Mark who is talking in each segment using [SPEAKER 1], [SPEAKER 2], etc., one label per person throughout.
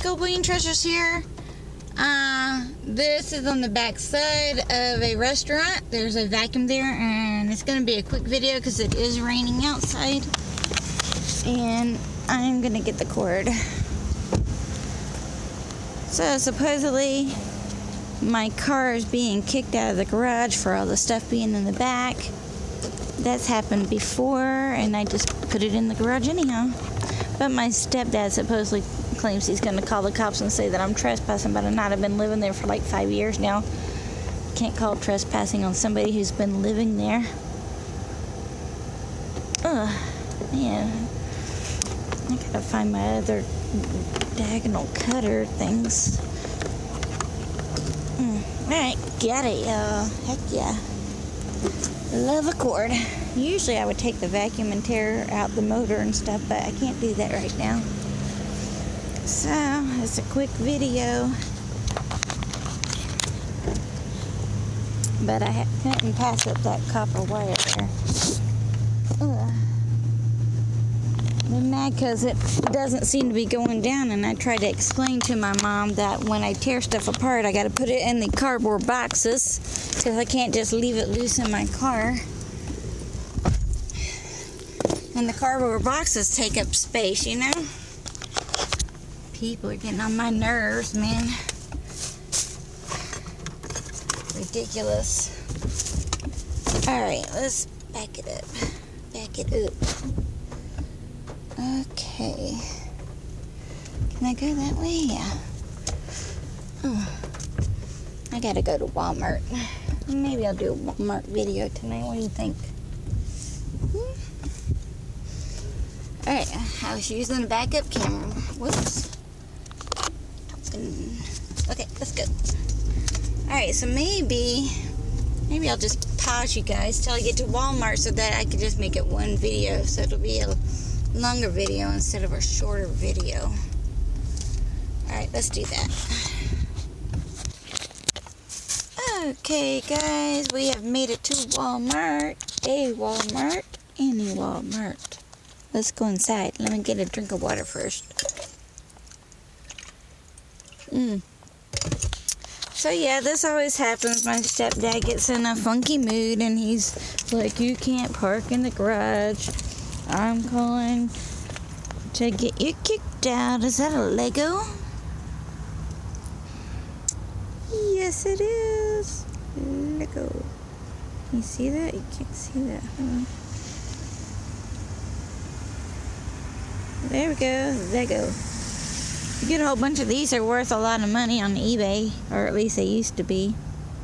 [SPEAKER 1] Go Bean Treasures here. This is on the back side of a restaurant. There's a vacuum there, and it's going to be a quick video because it is raining outside. And I'm going to get the cord. So supposedly my car is being kicked out of the garage for all the stuff being in the back. That's happened before, and I just put it in the garage anyhow. But my stepdad supposedly claims he's going to call the cops and say that I'm trespassing, but I've been living there for like 5 years now. Can't call it trespassing on somebody who's been living there. Ugh, man. I gotta find my other diagonal cutter things. Alright, got it, y'all. Heck yeah. Love a cord. Usually I would take the vacuum and tear out the motor and stuff, but I can't do that right now. So, it's a quick video. But I couldn't pass up that copper wire there. Ugh. I'm mad because it doesn't seem to be going down, and I tried to explain to my mom that when I tear stuff apart, I got to put it in the cardboard boxes because I can't just leave it loose in my car. And the cardboard boxes take up space, you know? People are getting on my nerves, man. Ridiculous. Alright, let's back it up. Back it up. Okay. Can I go that way? Yeah. Oh. I gotta go to Walmart. Maybe I'll do a Walmart video tonight. What do you think? Alright, I was using the backup camera. Whoops. Okay, let's go. Alright, so maybe I'll just pause you guys till I get to Walmart so that I can just make it one video. So it'll be a longer video instead of a shorter video. Alright, let's do that. Okay, guys, we have made it to Walmart. A Walmart. Any Walmart. Let's go inside. Let me get a drink of water first. So yeah, this always happens. My stepdad gets in a funky mood and he's like, you can't park in the garage. I'm calling to get you kicked out. Is that a Lego? Yes, it is. Lego. Can you see that? You can't see that, huh? There we go. Lego. You get a whole bunch of these. Are worth a lot of money on eBay, or at least they used to be.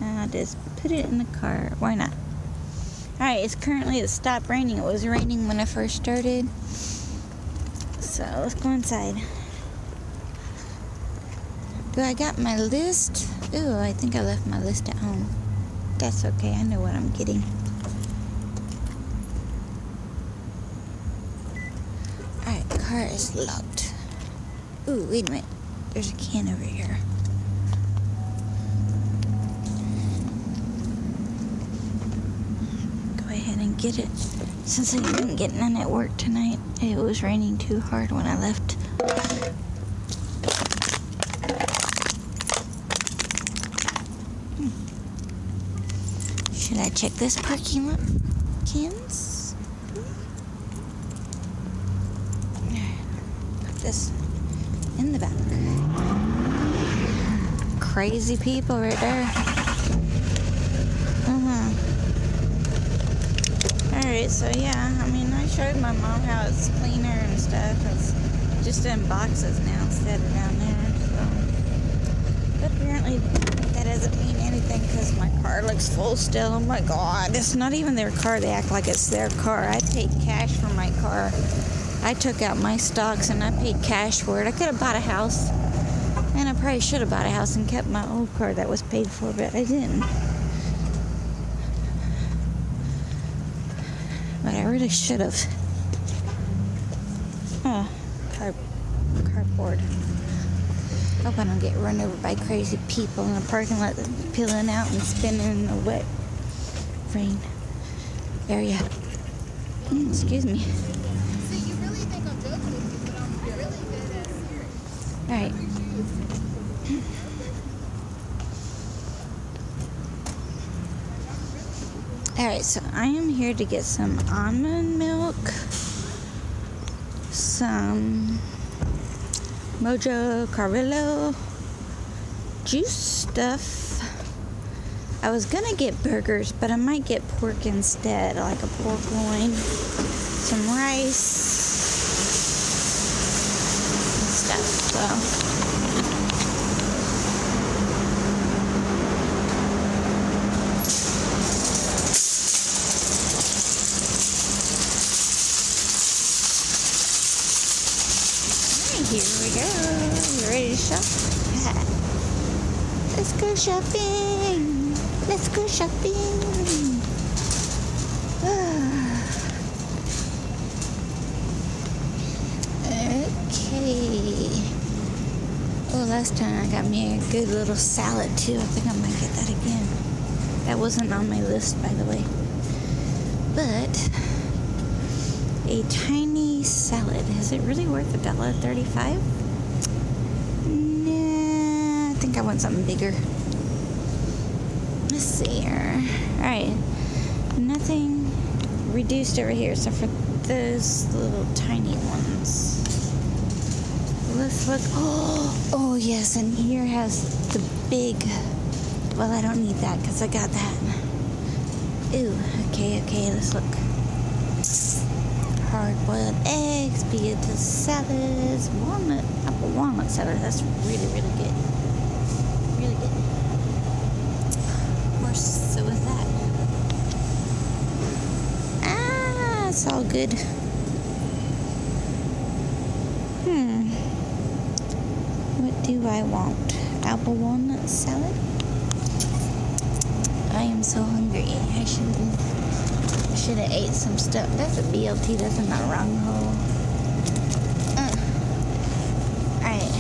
[SPEAKER 1] I'll just put it in the car. Why not? Alright, it stopped raining. It was raining when I first started. So let's go inside. Do I got my list? Ooh, I think I left my list at home. That's okay. I know what I'm getting. Alright, the car is locked. Ooh, wait a minute. There's a can over here. Go ahead and get it. Since I didn't get none at work tonight, it was raining too hard when I left. Should I check this parking lot? Cans? Put this in the back. Crazy people right there. Alright, so yeah, I showed my mom how it's cleaner and stuff. It's just in boxes now instead of down there. So. But apparently that doesn't mean anything because my car looks full still. Oh my god, it's not even their car. They act like it's their car. I paid cash for my car. I took out my stocks and I paid cash for it. I could have bought a house. And I probably should have bought a house and kept my old car that was paid for, but I didn't. But I really should have. Oh, cardboard. Hope I don't get run over by crazy people in the parking lot peeling out and spinning in the wet rain area. Excuse me.
[SPEAKER 2] So you really think I'm joking with you, but I'm really dead ass serious.
[SPEAKER 1] Alright. Alright, so I am here to get some almond milk, some Mojo Carrillo juice stuff. I was gonna get burgers, but I might get pork instead, like a pork loin, some rice and stuff. So here we go. You ready to shop? Let's go shopping. Let's go shopping. Okay. Oh, last time I got me a good little salad too. I think I might get that again. That wasn't on my list, by the way. But a tiny salad. Is it really worth $1.35? Nah, I think I want something bigger. Let's see here. Alright. Nothing reduced over here except for those little tiny ones. Let's look. Oh yes, and here has the big. Well, I don't need that because I got that. Ooh, okay, let's look. Hard-boiled eggs, pita salads, apple walnut salad. That's really, really good. Really good. Of course, so is that. Ah, it's all good. What do I want? Apple walnut salad? I am so hungry. I should have ate some stuff. That's a BLT. That's in the wrong hole. Alright.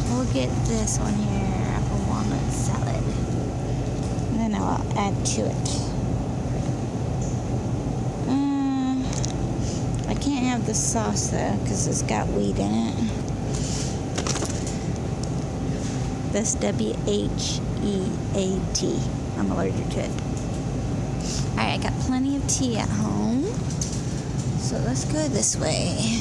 [SPEAKER 1] We'll get this one here. Apple walnut salad. And then I'll add to it. I can't have the sauce though because it's got wheat in it. That's WHEAT. I'm allergic to it. Alright, I got plenty of tea at home. So let's go this way.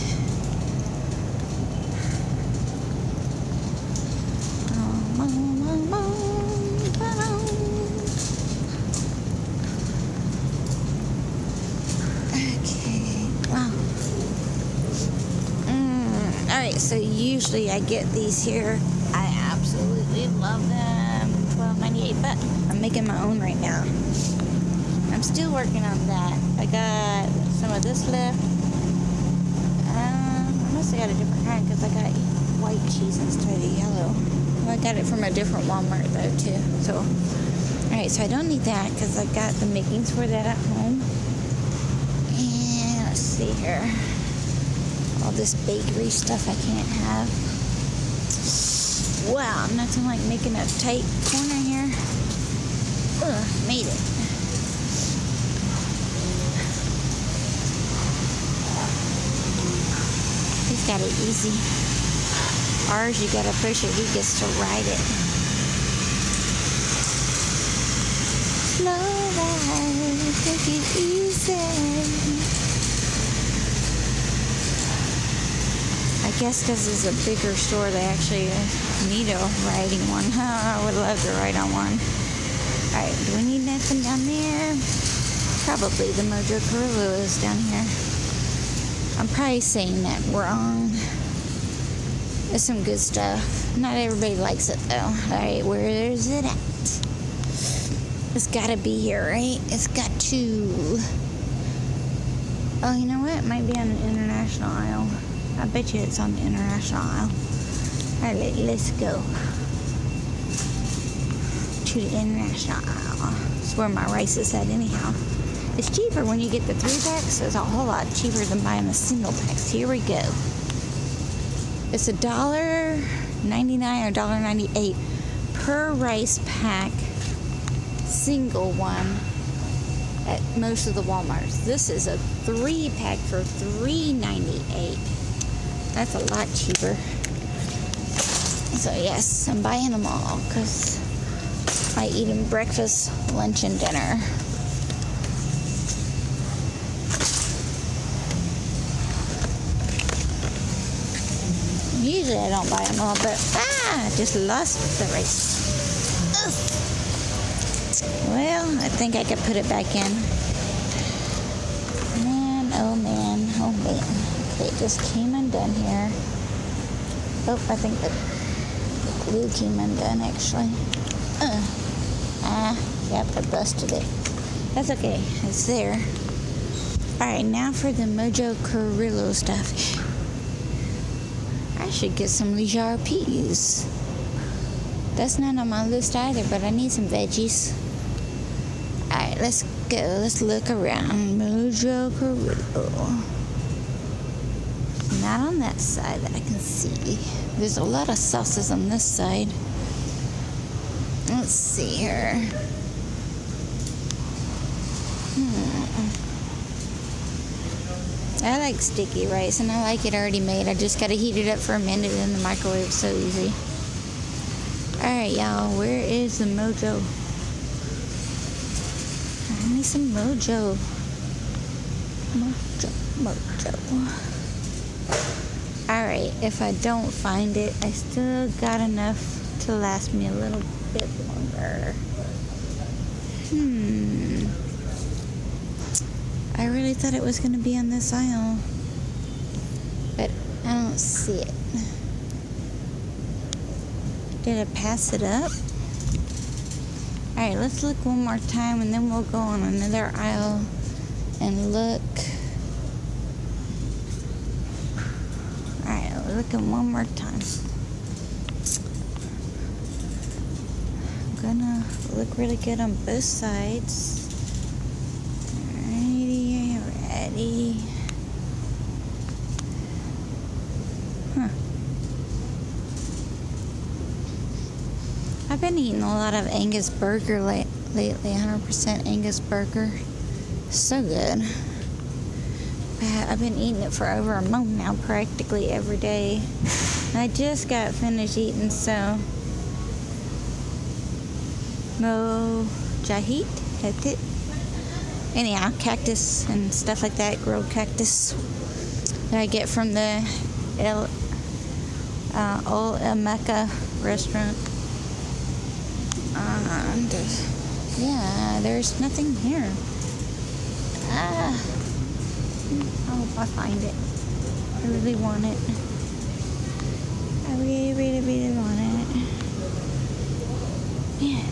[SPEAKER 1] Okay, wow. Alright, so usually I get these here. I absolutely love them. $12.98, but I'm making my own right now. I'm still working on that. I got some of this left. I must have got a different kind because I got white cheese instead of yellow. Well, I got it from a different Walmart though too. So, alright, so I don't need that because I got the makings for that at home. And let's see here. All this bakery stuff I can't have. Wow, nothing like making a tight corner here. Ugh, made it. He's got it easy. Ours, you gotta push it. He gets to ride it. Slow ride, take it easy. I guess because it's a bigger store, they actually need a riding one. I would love to ride on one. Alright, do we need nothing down there? Probably the Mojo Carrillo is down here. I'm probably saying that wrong. There's some good stuff. Not everybody likes it though. Alright, where is it at? It's gotta be here, right? It's got to. Oh, you know what? It might be on the international aisle. I bet you it's on the international aisle. Alright, let's go to the international aisle. That's where my rice is at anyhow. It's cheaper when you get the 3-pack, so it's a whole lot cheaper than buying the single packs. Here we go. It's $1.99 or $1.98 per rice pack, single one at most of the Walmarts. This is a 3-pack for $3.98. That's a lot cheaper. So yes, I'm buying them all because I eat them breakfast, lunch, and dinner. Usually I don't buy them all, but I just lost the race. Ugh. Well, I think I could put it back in. Man, oh man, oh man. Okay, it just came undone here. Oh, I think the glue came undone actually. Yep, I busted it. That's okay, it's there. Alright, now for the Mojo Carrillo stuff. I should get some Leisure peas. That's not on my list either, but I need some veggies. Alright, let's go. Let's look around. Mojo Carrillo. Not on that side that I can see. There's a lot of sauces on this side. Let's see here. I like sticky rice, and I like it already made. I just gotta heat it up for a minute in the microwave. So easy. Alright, y'all. Where is the Mojo? I need some Mojo. Mojo. Alright, if I don't find it, I still got enough to last me a little bit longer. I really thought it was going to be on this aisle, but I don't see it. Did I pass it up? Alright, let's look one more time and then we'll go on another aisle and look. Alright, looking one more time. I'm gonna look really good on both sides. Ready. I've been eating a lot of Angus burger lately, 100% Angus burger. So good. I've been eating it for over a month now, practically every day. I just got finished eating some Mojahid. That's it. Anyhow, cactus and stuff like that, grilled cactus that I get from the Old Mecca restaurant. And yeah, there's nothing here. I hope I find it. I really want it. I really, really, really want it. Yeah.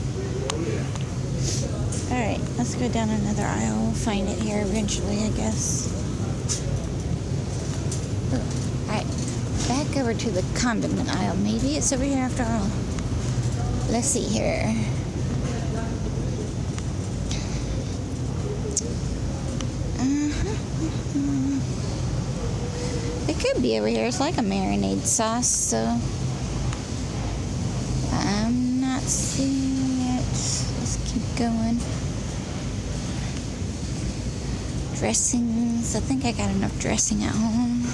[SPEAKER 1] Alright, let's go down another aisle. We'll find it here eventually, I guess. Alright, back over to the condiment aisle. Maybe it's over here after all. Let's see here. It could be over here. It's like a marinade sauce, so I'm not seeing it. Let's keep going. Dressings. I think I got enough dressing at home.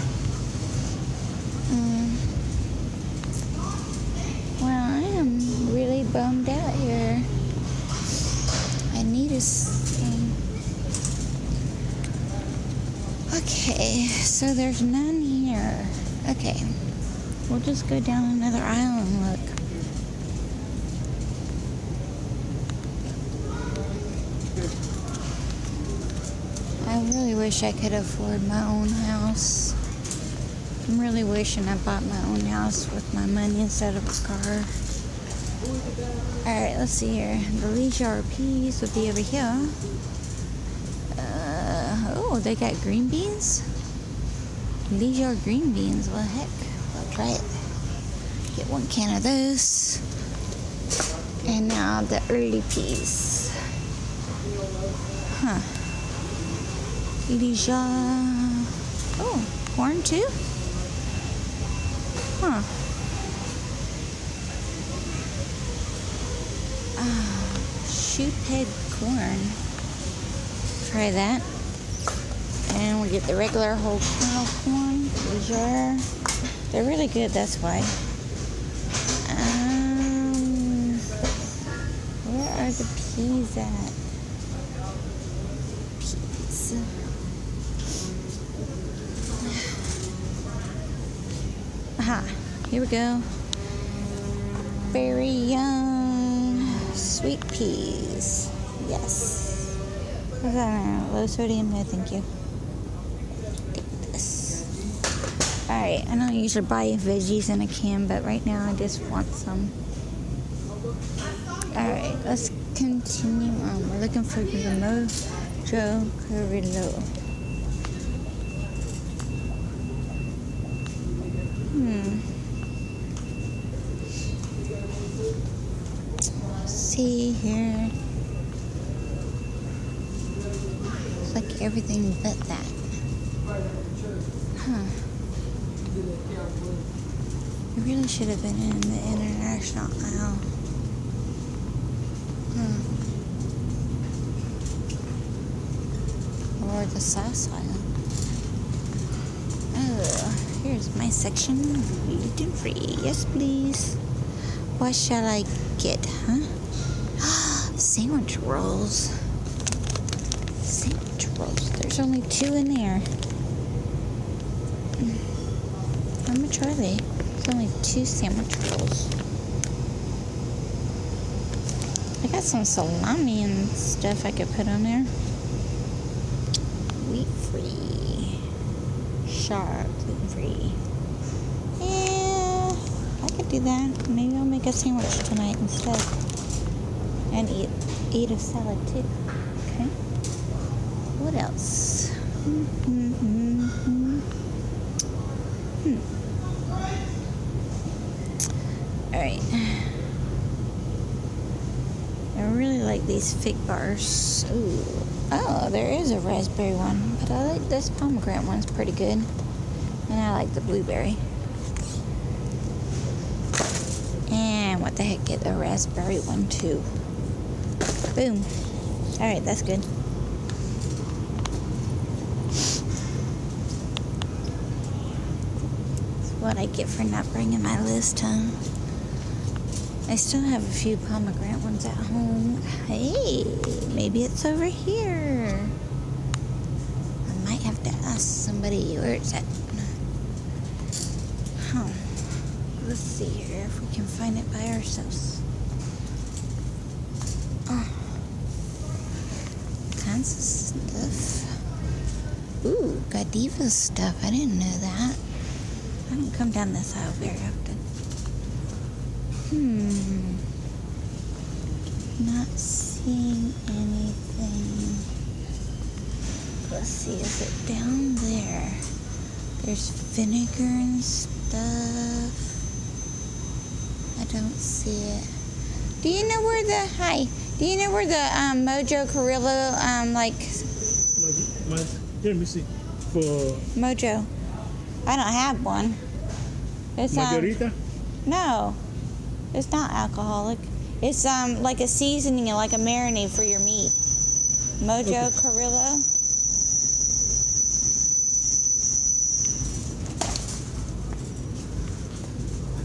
[SPEAKER 1] Well, I am really bummed out here. I need a... Okay, so there's none here. Okay, we'll just go down another aisle and look. I really wish I could afford my own house. I'm really wishing I bought my own house with my money instead of a car. Alright, let's see here. The Leisure peas would be over here. Oh, they got green beans? Leisure green beans. Well, heck, I'll try it. Get 1 can of those. And now the early peas. Huh. Leisure. Oh, corn too? Huh. Shoot head corn. Try that. And we get the regular whole kernel corn. Leisure. They're really good, that's why. are the peas at? Peas. Aha, here we go. Very young sweet peas. Yes. What's that? Low sodium? No, thank you. Take this. Alright, I don't usually buy veggies in a can, but right now I just want some. Alright, let's continue on. We're looking for the Mojo Carrillo. See here. It's like everything but that. Huh. It really should have been in the international aisle. Or the sauce aisle. Oh, here's my section. Gluten free. Yes, please. What shall I get, huh? Sandwich rolls. Sandwich rolls. There's only 2 in there. How much are they? There's only 2 sandwich rolls. I got some salami and stuff I could put on there. Wheat free. Sharp, gluten free. Yeah, I could do that. Maybe I'll make a sandwich tonight instead. And eat a salad too. Okay. What else? Alright. I really like these fig bars. Ooh. Oh, there is a raspberry one. But I like this pomegranate one's pretty good. And I like the blueberry. And what the heck, get the raspberry one too. Boom. Alright, that's good. That's what I get for not bringing my list, huh? I still have a few pomegranate ones at home. Hey, maybe it's over here. I might have to ask somebody where it's at. Huh. Let's see here if we can find it by ourselves. Oh. Kinds of stuff. Ooh, Godiva stuff. I didn't know that. I don't come down this aisle very often. Not seeing anything. Let's see, is it down there? There's vinegar and stuff. I don't see it. Do you know where the Mojo Carrillo
[SPEAKER 2] Let me see. For
[SPEAKER 1] Mojo? I don't have one. It's
[SPEAKER 2] Margarita?
[SPEAKER 1] No, it's not alcoholic. It's like a seasoning, like a marinade for your meat. Mojo Carrillo.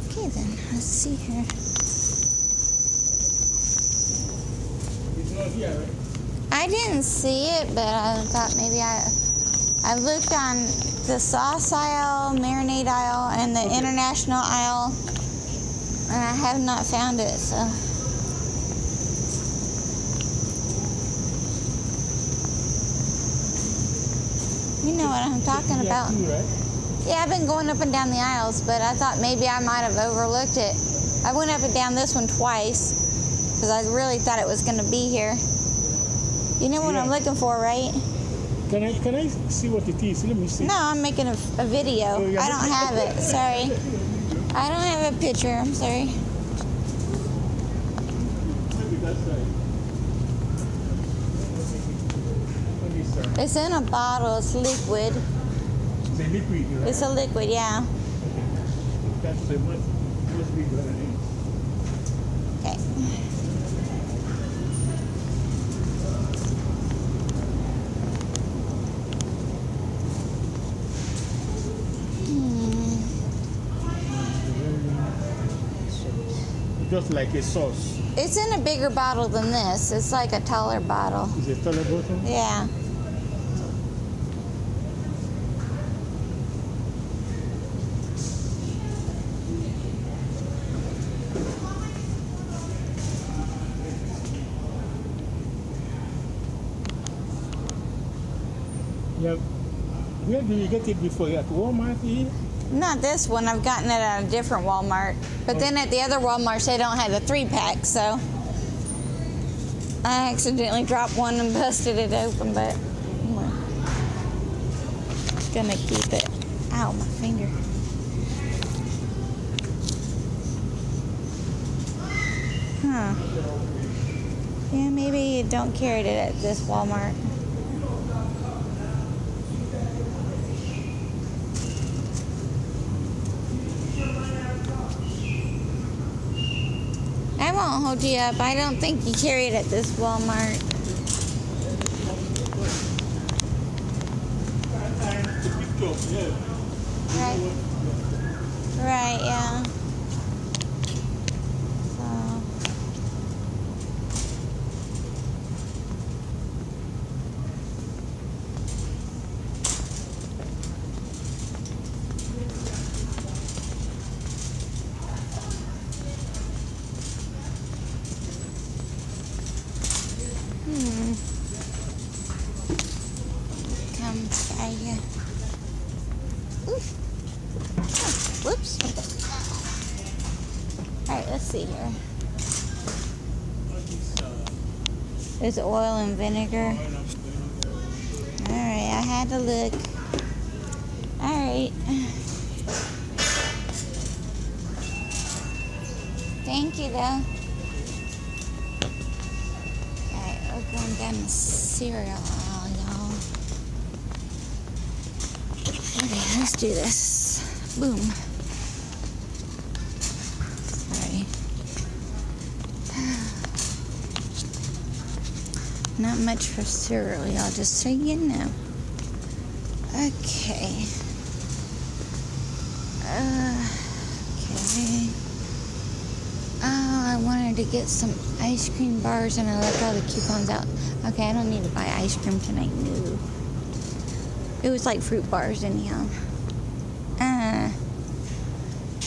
[SPEAKER 1] Okay then, let's see here.
[SPEAKER 2] It's not here, right?
[SPEAKER 1] I didn't see it, but I thought maybe I looked on the sauce aisle, marinade aisle, and the international aisle, and I have not found it, so. You know what I'm talking about.
[SPEAKER 2] Two, right?
[SPEAKER 1] Yeah, I've been going up and down the aisles, but I thought maybe I might have overlooked it. I went up and down this one twice, because I really thought it was going to be here. You know what I'm looking for, right?
[SPEAKER 2] Can I see what it is? Let me see.
[SPEAKER 1] No, I'm making a video.
[SPEAKER 2] Oh, yeah.
[SPEAKER 1] I don't have it. Sorry. I don't have a picture. I'm sorry.
[SPEAKER 2] Maybe that's right. Let me start.
[SPEAKER 1] It's in a bottle. It's liquid.
[SPEAKER 2] It's a liquid, right?
[SPEAKER 1] It's a liquid, yeah.
[SPEAKER 2] That's the must be what it is.
[SPEAKER 1] Okay.
[SPEAKER 2] just like a sauce?
[SPEAKER 1] It's in a bigger bottle than this. It's like a taller bottle.
[SPEAKER 2] Is it taller bottle?
[SPEAKER 1] Yeah.
[SPEAKER 2] Yeah. Where do you get it before? At Walmart here?
[SPEAKER 1] Not this one. I've gotten it at a different Walmart. But then at the other Walmarts, they don't have the 3-pack, so I accidentally dropped one and busted it open, but I'm gonna keep it. Ow, my finger. Huh. Yeah, maybe you don't carry it at this Walmart. I won't hold you up. I don't think you carry it at this Walmart. Right. Right, yeah. So. Comes by you. Ooh. Oh, whoops. Alright, let's see here. There's oil and vinegar. Alright, I had to look. Alright. Thank you, though. Alright, we're going down the cereal aisle, y'all. Okay, let's do this. Boom. Sorry. Not much for cereal, y'all, just so you know. Okay. Okay. Oh, I wanted to get some ice cream bars and I left all the coupons out. Okay, I don't need to buy ice cream tonight. No. It was like fruit bars anyhow.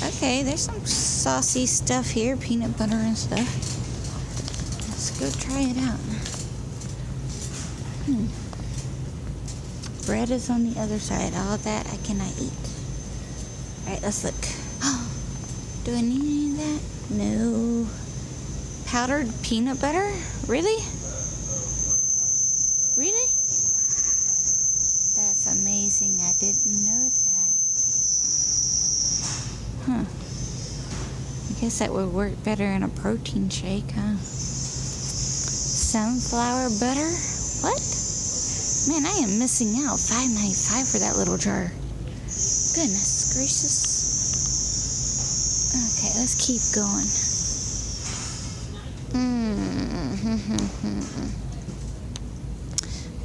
[SPEAKER 1] Okay, there's some saucy stuff here, peanut butter and stuff. Let's go try it out. Bread is on the other side. All that I cannot eat. Alright, let's look. Do I need any of that? No. Powdered peanut butter? Really? Really? That's amazing. I didn't know that. Huh. I guess that would work better in a protein shake, huh? Sunflower butter? What? Man, I am missing out. $5.95 for that little jar. Goodness gracious. Okay, let's keep going.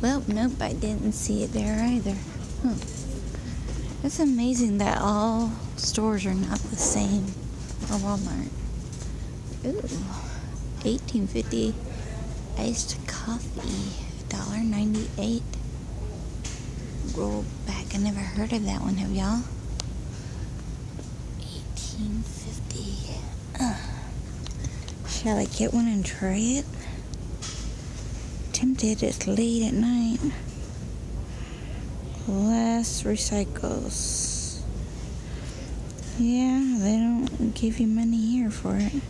[SPEAKER 1] Well, nope, I didn't see it there either. It's amazing that all stores are not the same. Or Walmart. Ooh, $18.50 iced coffee, $1.98. Roll back. I never heard of that one, have y'all? $18.50. Shall I get one and try it? Tempted. It's late at night. Glass recycles. Yeah, they don't give you money here for it.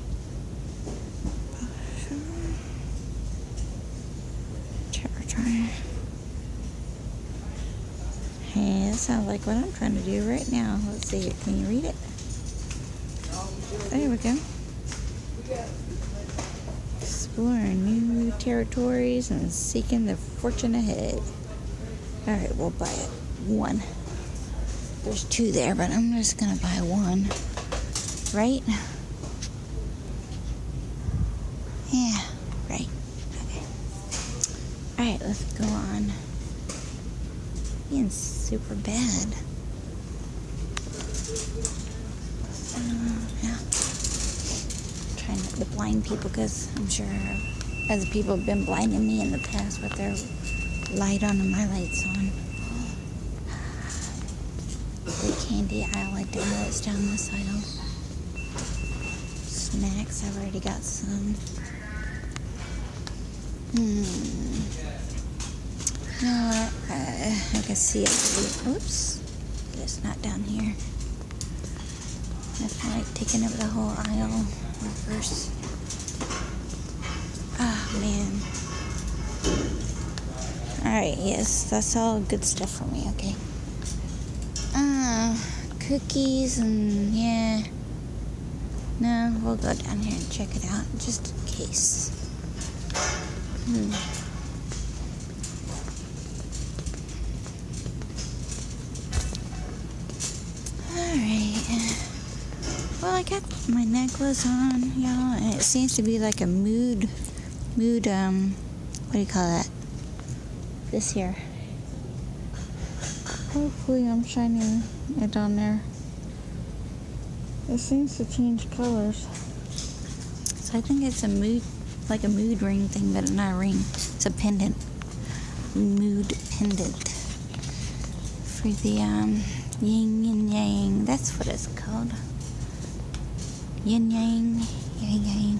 [SPEAKER 1] Try. Hey, that sounds like what I'm trying to do right now. Let's see here. Can you read it? There we go. Exploring new territories and seeking the fortune ahead. Alright, we'll buy it. One. There's two there, but I'm just gonna buy one. Right? Yeah, right. Okay. Alright, let's go on. Being super bad. Yeah. trying not to blind people because I'm sure other people have been blinding me in the past with their light on and my light's on. The candy aisle, I didn't know it's down this aisle. Snacks, I've already got some. No, I can see it. Oops. It's not down here. That's like taking over the whole aisle. Reverse. Oh, man. Alright, yes. That's all good stuff for me, okay. Cookies and, yeah. No, we'll go down here and check it out just in case. Alright. Well, I got my necklace on, y'all, and it seems to be like a mood, what do you call that? This here. Hopefully I'm shining it on there. It seems to change colors. So I think it's a mood, like a mood ring thing, but not a ring. It's a pendant. Mood pendant. For the, yin and yang. That's what it's called. Yin yang, yang yang.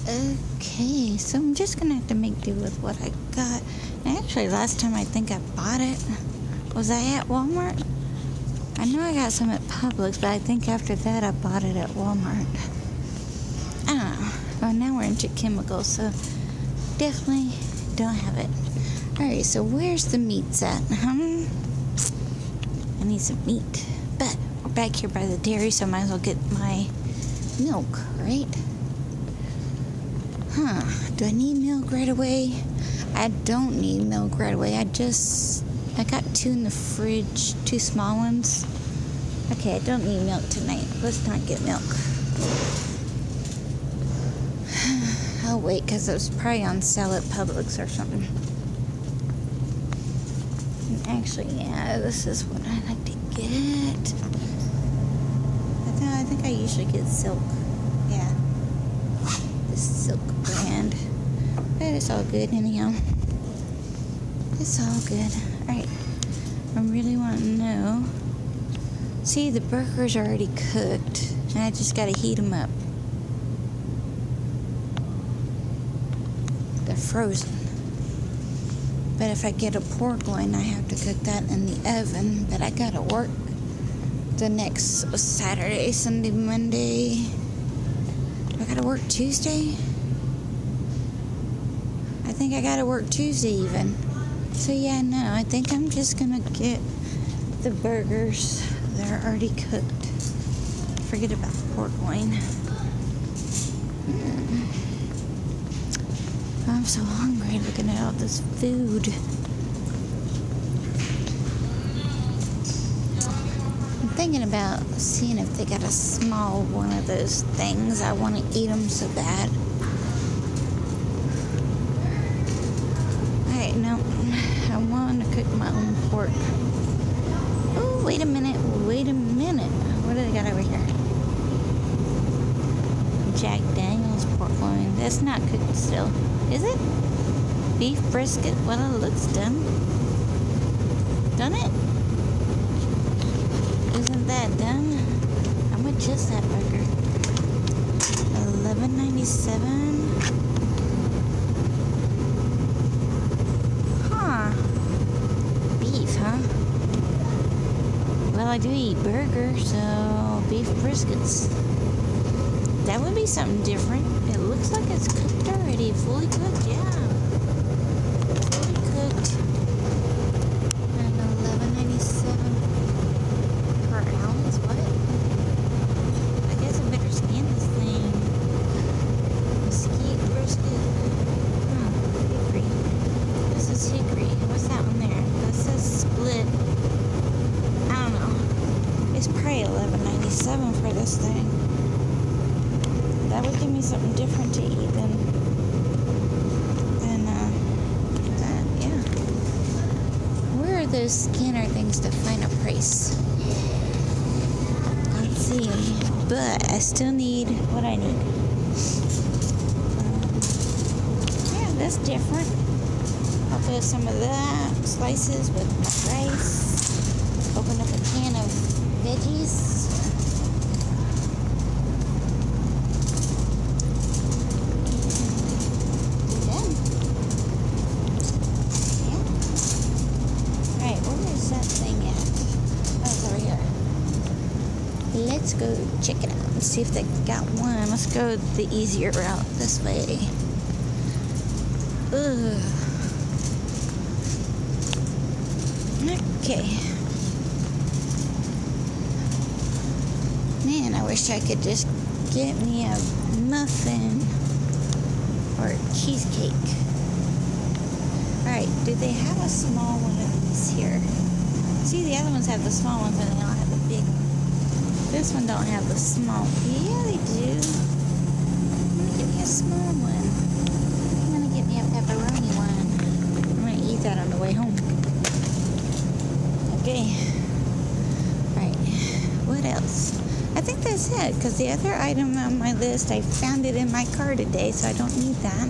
[SPEAKER 1] Okay, so I'm just gonna have to make do with what I got. Actually, last time I think I bought it, was I at Walmart? I know I got some at Publix, but I think after that I bought it at Walmart. I don't know. Well, now we're into chemicals, so definitely don't have it. Alright, so where's the meats at? I need some meat. But we're back here by the dairy, so I might as well get my milk, right? Do I need milk right away? I don't need milk right away. I got 2 in the fridge, 2 small ones. Okay, I don't need milk tonight. Let's not get milk. I'll wait, because it was probably on sale at Publix or something. And actually, yeah, this is what I like to get. I think I usually get Silk. Yeah. This Silk brand. But it's all good anyhow. It's all good. Alright. I really want to know. See, the burgers are already cooked. And I just got to heat them up. They're frozen. But if I get a pork loin, I have to cook that in the oven. But I got to work the next Saturday, Sunday, Monday. Do I got to work Tuesday? I think I got to work Tuesday even. So yeah, no, I think I'm just going to get the burgers. They're already cooked. Forget about the pork loin. I'm so hungry looking at all this food. I'm thinking about seeing if they got a small one of those things. I want to eat them so bad. Alright, no. I want to cook my own pork. Oh, wait a minute. Wait a minute. What do they got over here? Jack Daniels pork loin. That's not cooked still. Is it? Beef brisket. Well, it looks done. Done it? Isn't that done? How much is that burger? $11.97. Huh. Beef, huh? Well, I do eat burgers, so beef briskets. That would be something different. It looks like it's cooked already. Fully cooked, yeah. Fully cooked. And $11.97 per ounce. What? I guess I better scan this thing. Mesquite brisket. Oh, hickory. This is hickory. What's that one there? That says split. I don't know. It's probably $11.97 for this thing. That would give me something different to eat than that, yeah. Where are those scanner things to find a price? Let's see. but I still need what I need. Yeah, that's different. I'll put some of that, slices with rice. Open up a can of veggies. Let's go check it out and see if they got one. Let's go the easier route this way. Ugh. Okay. Man, I wish I could just get me a muffin or a cheesecake. Alright, do they have a small one of these here? See, the other ones have the small ones and they don't have the big one. This one don't have the small. Yeah, they do. I'm gonna get me a small one. I'm gonna get me a pepperoni one. I'm gonna eat that on the way home. Okay. Alright. What else? I think that's it, because the other item on my list, I found it in my car today, so I don't need that.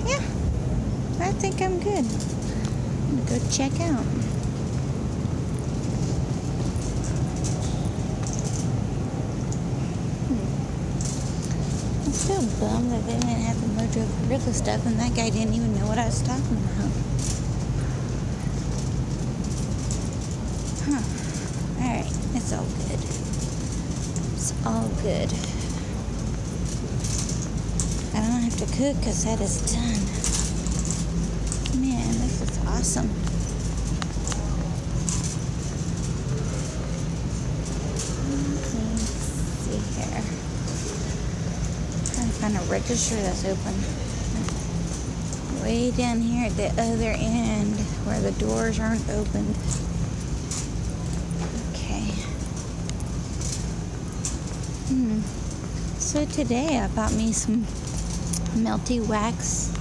[SPEAKER 1] Yeah. I think I'm good. I'm gonna go check out. I'm still bummed that they didn't have the Mojo Gorilla stuff, and that guy didn't even know what I was talking about. Huh. Alright, it's all good. It's all good. I don't have to cook because that is done. Man, this is awesome. Find a register that's open. Way down here at the other end where the doors aren't opened. Okay. So today I bought me some melty wax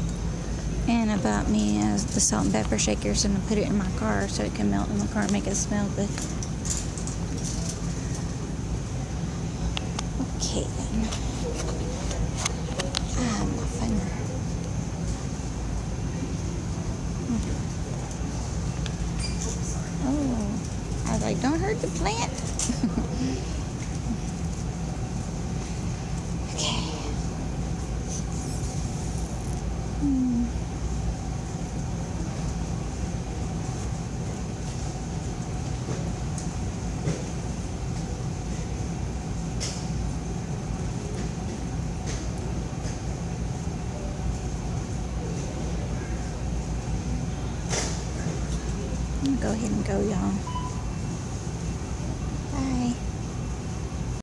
[SPEAKER 1] and I bought me the salt and pepper shakers and I put it in my car so it can melt in the car and make it smell good. Okay then. Oh, I was like, don't hurt the plant. Okay. I'm gonna go ahead and go, y'all. Bye.